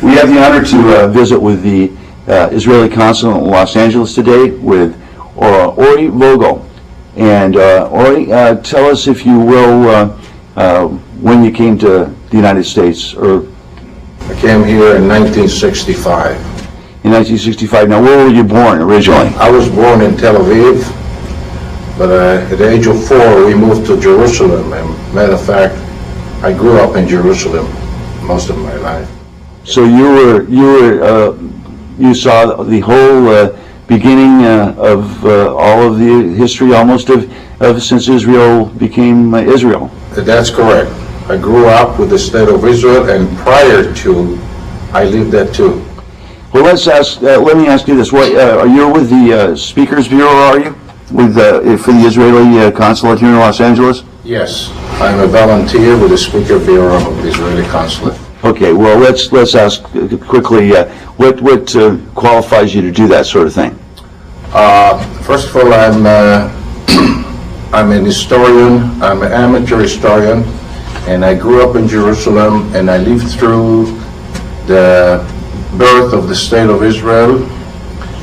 We have the honor to visit with the Israeli Consulate in Los Angeles today with Ori Vogel. And Ori, tell us, if you will, when you came to the United States. I came here in 1965. In 1965. Now, where were you born originally? I was born in Tel Aviv, but at the age of 4, we moved to Jerusalem. And matter of fact, I grew up in Jerusalem most of my life. So you saw the whole beginning of all of the history, almost of since Israel became Israel. That's correct. I grew up with the state of Israel, and prior to, I lived there too. Well, let me ask you this: what are you with the Speakers Bureau? Are you with for the Israeli Consulate here in Los Angeles? Yes, I'm a volunteer with the Speaker Bureau of the Israeli Consulate. Okay. Well, let's ask quickly what qualifies you to do that sort of thing. First of all, I'm an historian. I'm an amateur historian, and I grew up in Jerusalem, and I lived through the birth of the state of Israel.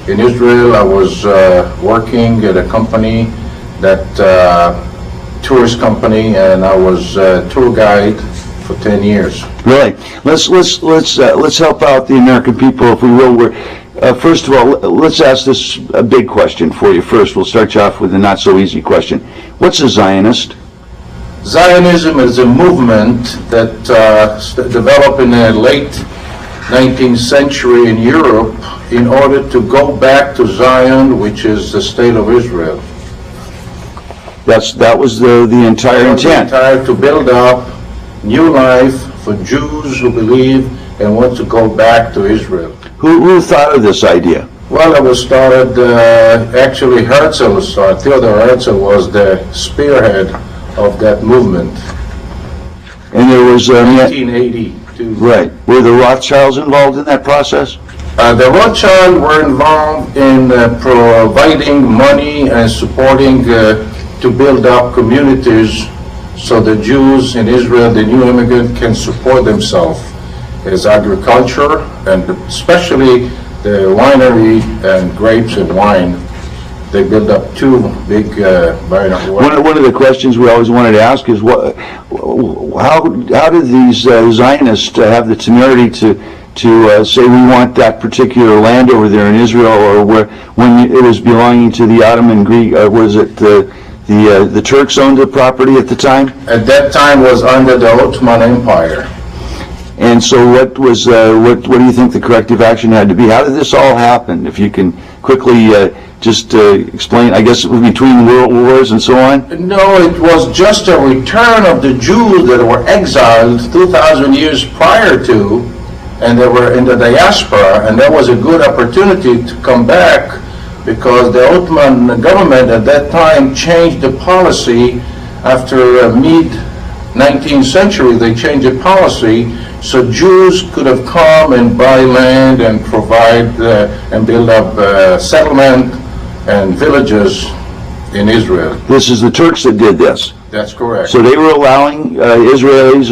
In Israel, I was working at a company, tourist company, and I was a tour guide for 10 years. Really? Let's help out the American people, if we will. First of all, let's ask this a big question for you first. We'll start you off with a not so easy question. What's a Zionist? Zionism is a movement that developed in the late 19th century in Europe in order to go back to Zion, which is the state of Israel. That was the entire intent. To build up new life for Jews who believe and want to go back to Israel. Who thought of this idea? Well, it was started, actually Herzl started. Theodor Herzl was the spearhead of that movement. And there was 1982. Right. Were the Rothschilds involved in that process? The Rothschilds were involved in providing money and supporting to build up communities so the Jews in Israel, the new immigrant, can support themselves as agriculture, and especially the winery and grapes and wine. They built up two big wineries. One of the questions we always wanted to ask is how did these Zionists have the temerity to say we want that particular land over there in Israel, or when it was belonging to the Ottoman Greek, was it the Turks owned the property at the time? At that time was under the Ottoman Empire. And so what do you think the corrective action had to be? How did this all happen? If you can quickly just explain, I guess it was between world wars and so on? No, it was just a return of the Jews that were exiled 2,000 years prior to, and they were in the diaspora, and that was a good opportunity to come back because the Ottoman government at that time changed the policy after mid-19th century. They changed the policy so Jews could have come and buy land and provide and build up settlement and villages in Israel. This is the Turks that did this. That's correct. So they were allowing Israelis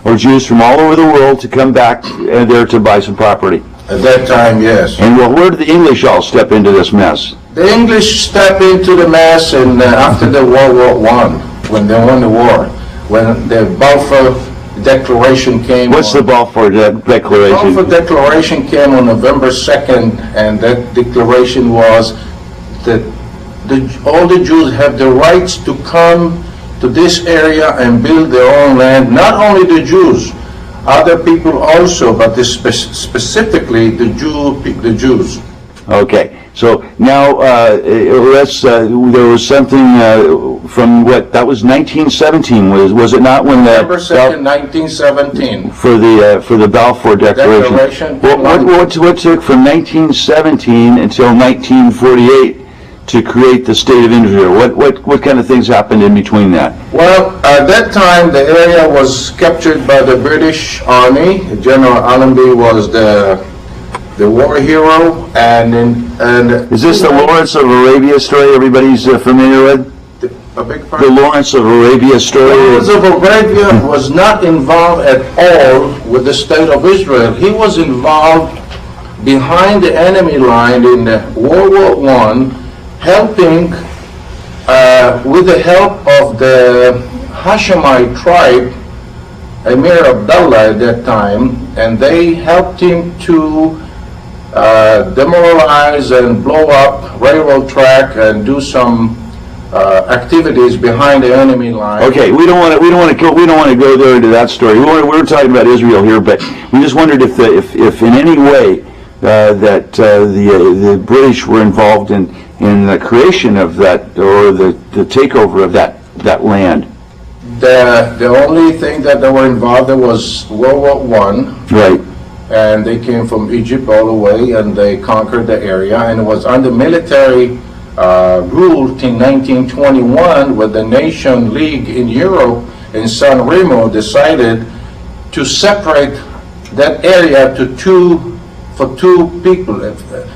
or Jews from all over the world to come back there to buy some property. At that time, yes. And where did the English all step into this mess? The English stepped into the mess after the World War I, when they won the war, when the Balfour Declaration came. What's the Balfour Declaration? The Balfour Declaration came on November 2nd, and that declaration was that all the Jews have the rights to come to this area and build their own land. Not only the Jews, other people also, but specifically the Jews. Okay. So now there was something from that was 1917, was it not, when November 2nd, 1917. For the Balfour Declaration. What took from 1917 until 1948 to create the state of Israel? What kind of things happened in between that? Well, at that time the area was captured by the British Army. General Allenby was the war hero, and is this the Lawrence of Arabia story everybody's familiar with? A big The part. Lawrence of Arabia story? Lawrence of Arabia was not involved at all with the state of Israel. He was involved behind the enemy line in World War I, helping with the help of the Hashemite tribe, Emir Abdullah at that time, and they helped him to demoralize and blow up railroad track and do some activities behind the enemy line. Okay, we don't want to go there into that story. We're talking about Israel here, but we just wondered if in any way that the British were involved in the creation of that, or the takeover of that land. The only thing that they were involved in was World War I. Right. And they came from Egypt all the way, and they conquered the area, and it was under military rule in 1921, where the Nation League in Europe in San Remo decided to separate that area for two people.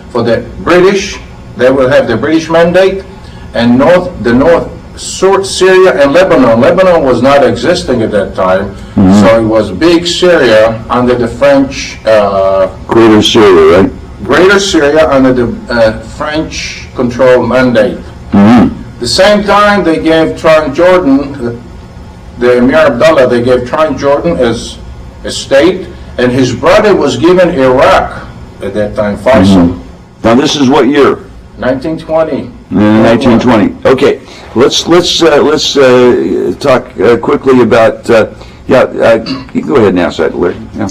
For the British, they will have the British mandate, and the North Syria and Lebanon. Lebanon was not existing at that time, so it was big Syria under the French. Greater Syria, right? Greater Syria under the French control mandate. The same time they gave Transjordan, the Emir Abdullah, they gave Transjordan as a state, and his brother was given Iraq at that time, Faisal. Now this is what year? 1920. 1920. Okay, let's talk quickly about. You go ahead now, Larry. Yeah.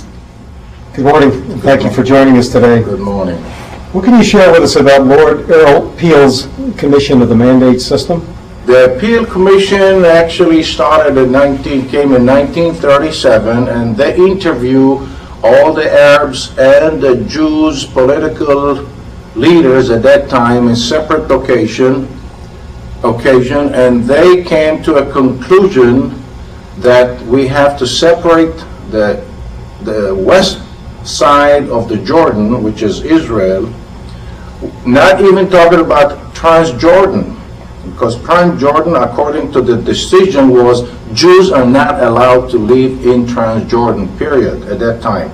Good morning, and thank you for joining us today. Good morning. What can you share with us about Lord Earl Peel's commission of the mandate system? The Peel Commission actually came in 1937, and they interview all the Arabs and the Jews political leaders at that time in separate occasion, and they came to a conclusion that we have to separate the west side of the Jordan, which is Israel, not even talking about Transjordan, because Transjordan, according to the decision, was Jews are not allowed to live in Transjordan, period, at that time.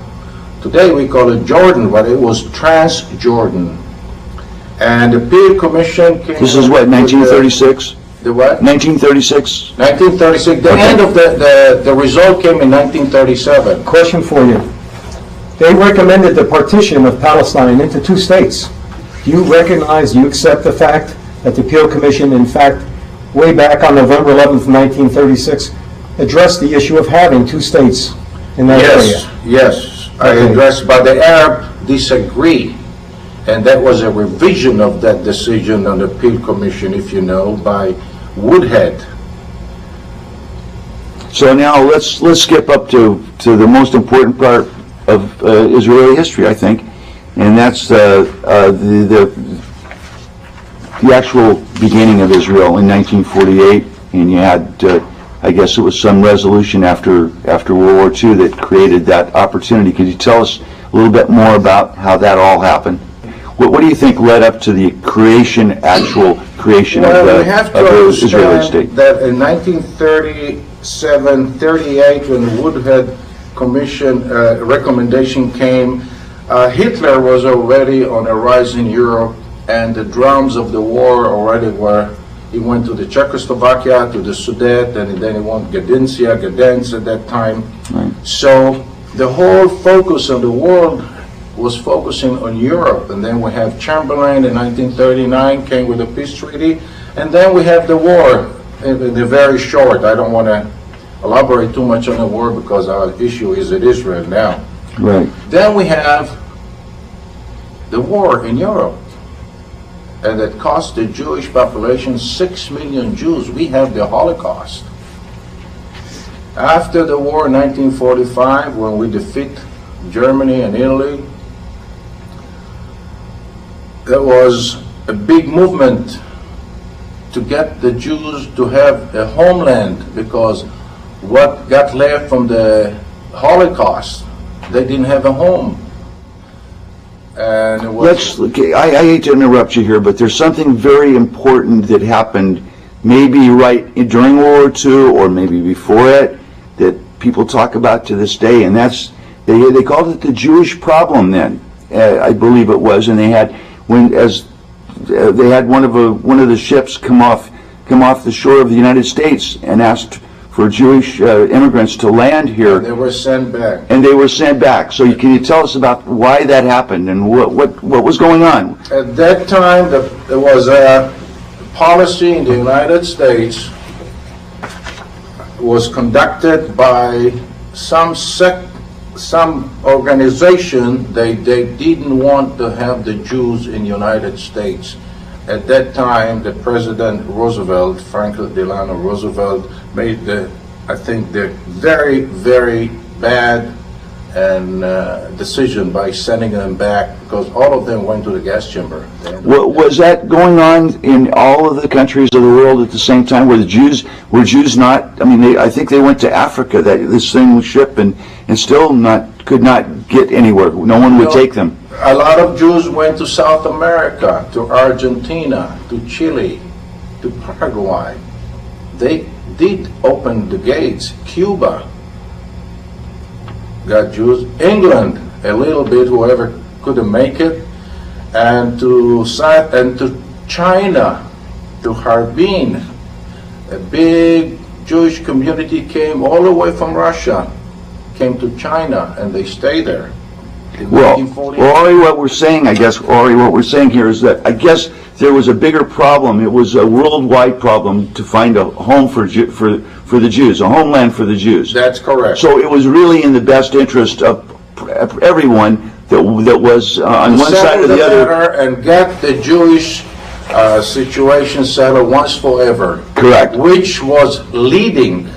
Today we call it Jordan, but it was Transjordan. And the Peel Commission came... This is what, 1936? The what? 1936? 1936. The end of the result came in 1937. Question for you. They recommended the partition of Palestine into two states. Do you recognize, do you accept the fact that the Peel Commission, in fact, way back on November 11th, 1936, addressed the issue of having two states in that area? Yes, I addressed, but the Arab disagree. And that was a revision of that decision on the Peel Commission, if you know, by Woodhead. So now let's skip up to the most important part of Israeli history, I think, and that's the actual beginning of Israel in 1948. And you had, I guess it was some resolution after World War II that created that opportunity. Could you tell us a little bit more about how that all happened? What do you think led up to the actual creation of the Israeli state? That in 1937, 38, when the Woodhead Commission recommendation came, Hitler was already on a rise in Europe, and the drums of the war already were. He went to the Czechoslovakia, to the Sudet, and then he went Gdansk at that time. Right. So the whole focus of the world was focusing on Europe, and then we have Chamberlain in 1939 came with a peace treaty, and then we have the war. They're very short. I don't want to elaborate too much on the war because our issue is in Israel now. Right. Then we have the war in Europe, and it cost the Jewish population 6 million Jews. We have the Holocaust. After the war in 1945, when we defeat Germany and Italy, there was a big movement to get the Jews to have a homeland, because what got left from the Holocaust, they didn't have a home. And it was... I hate to interrupt you here, but there's something very important that happened maybe during World War II or maybe before it, that people talk about to this day, and that's, they called it the Jewish problem then, I believe it was, and they had, they had one of the ships come off the shore of the United States and asked for Jewish immigrants to land here. They were sent back. And they were sent back. So can you tell us about why that happened and what was going on? At that time, there was a policy in the United States was conducted by some organization. They didn't want to have the Jews in the United States. At that time, the President Roosevelt, Franklin Delano Roosevelt, made the very, very bad decision by sending them back, because all of them went to the gas chamber. Was that going on in all of the countries of the world at the same time? Were Jews not? I mean, I think they went to Africa. This thing ship and still could not get anywhere. No one would take them. A lot of Jews went to South America, to Argentina, to Chile, to Paraguay. They did open the gates. Cuba got Jews. England, a little bit, whoever couldn't make it. And to China, to Harbin, a big Jewish community came all the way from Russia, came to China, and they stayed there. Well, Ori, what we're saying here is that I guess there was a bigger problem. It was a worldwide problem to find a home for the Jews, a homeland for the Jews. That's correct. So it was really in the best interest of everyone that was on one side or the other, and get the Jewish situation settled once forever. Correct. Which was leading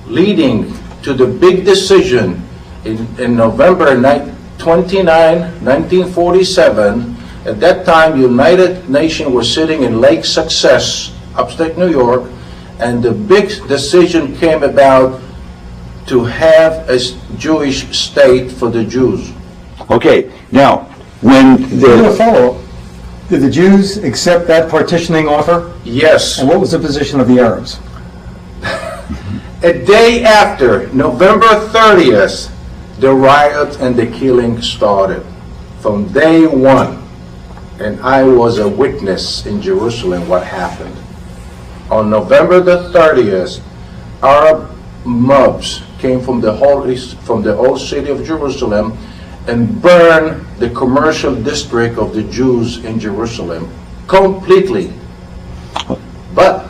to the big decision in November 29, 1947. At that time, United Nations were sitting in Lake Success, upstate New York, and the big decision came about to have a Jewish state for the Jews. Okay, now, when To follow, did the Jews accept that partitioning offer? Yes. And what was the position of the Arabs? A day after, November 30th, the riot and the killing started. From day one, and I was a witness in Jerusalem what happened. On November the 30th, Arab mobs came from the old city of Jerusalem and burned the commercial district of the Jews in Jerusalem completely. But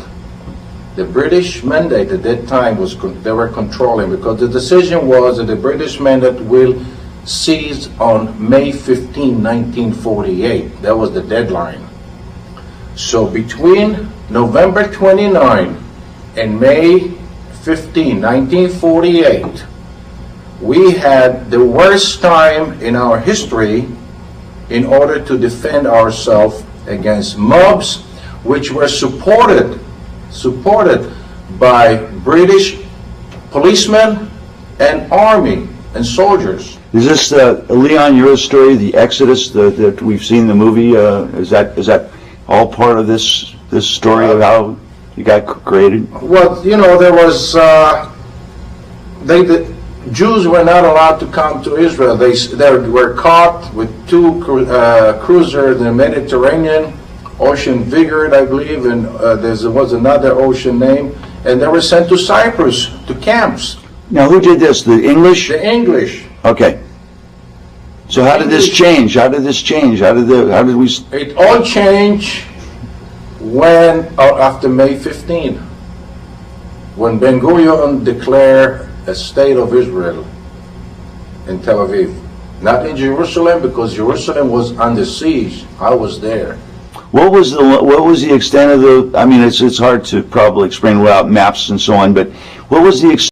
the British mandate at that time they were controlling, because the decision was that the British mandate will cease on May 15, 1948. That was the deadline. So between November 29 and May 15, 1948, we had the worst time in our history in order to defend ourselves against mobs which were supported by British policemen and army and soldiers. is this Leon, your story, the Exodus that we've seen the movie? Is that all part of this story of how you got created? Well, there was the Jews were not allowed to come to Israel. They were caught with two cruisers in the Mediterranean, Ocean Vigor, I believe, and there was another ocean name, and they were sent to Cyprus, to camps. Now, who did this? The English? The English. Okay. So how did this change? How did we? It all changed after May 15, when Ben Gurion declared a state of Israel in Tel Aviv. Not in Jerusalem, because Jerusalem was under siege. I was there. What was the extent of the? I mean, it's hard to probably explain without maps and so on. But what was the extent